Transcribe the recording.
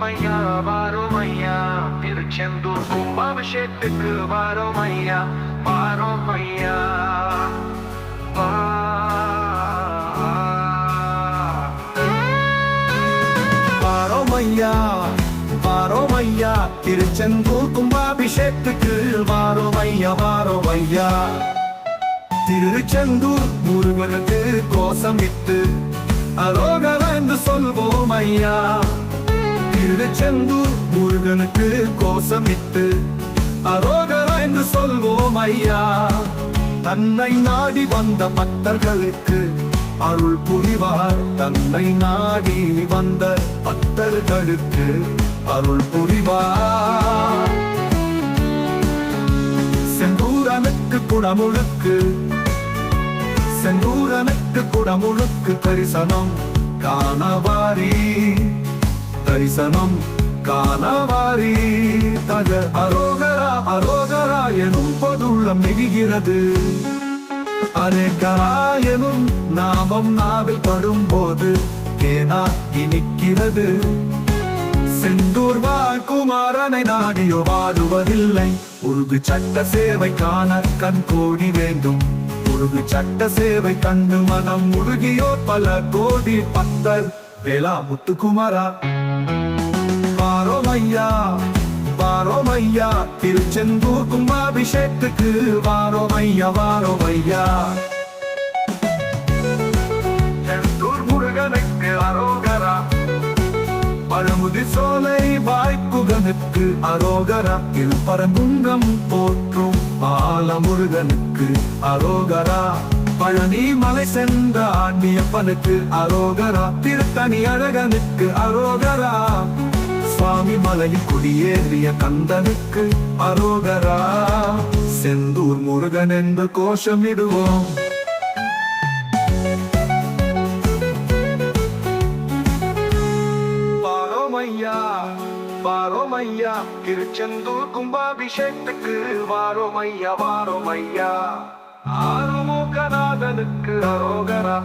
வாரோமையா வாரோமையா திருச்செந்தூர் கும்பாபிஷேகத்துக்கு வாரோமையா வாரோமையா வாரோமையா வாரோமையா திருச்செந்தூர் கும்பாபிஷேகத்துக்கு வாரோமையா வாரோமையா திருச்செந்தூர் முருகனுக்கு கோஷமிட்டு அரோகரா என்று சொல்வோம் ஐயா. திருச்செந்தூர் முருகனுக்கு கோஷமிட்டு அரோகரா என்று சொல்வோம் ஐயா. தன்னை நாடி வந்த பக்தர்களுக்கு அருள் புரிவார். தன்னை நாடி வந்த பக்தர்களுக்கு அருள் புரிவார். செந்தூரனுக்கு குடமுழுக்கு செந்தூரனுக்கு குடமுழுக்கு தரிசனம் காணவாரி தரிசனம் காணவாரி தக அரோகரா அரோகரா எனும் பொதுள்ளம் நெகிகிறது. அரேகரா எனும் நாமம் நாவில் படும்போது தேனா இனிக்கிறது. செந்தூர் வாழ் குமாரனை நாடியோ வாடுவதில்லை. உருது சட்ட சேவை காண கண் கோடி வேண்டும். உருது சட்ட சேவை கண்டு மனம் முருகியோ பல கோடி பக்தர். வேளா முத்துக்குமாரா வாரோமையா வாரோமையா திருச்செந்தூர் கும்பாபிஷேகத்துக்கு வாரோமையா வாரோமையா. செந்தூர் முருகனுக்கு அரோகரா பழமுதி சோலை வாய்ப்புகனுக்கு அரோகரா. திருப்பரங்குன்றம் போற்றும் பாலமுருகனுக்கு அரோகரா. பழனி மலை சென்ற ஆண்டியப்பனுக்கு அரோகரா. திருத்தணி அழகனுக்கு அரோகரா. சுவாமி மலையில் குடியேறிய கந்தனுக்கு அரோகரா. செந்தூர் முருகன் என்று கோஷமிடுவோம். வாரோமையா வாரோமையா திருச்செந்தூர் கும்பாபிஷேகத்துக்கு வாரோமையா வாரோமையா. ஆறுமுகநாதனுக்கு அரோகரா.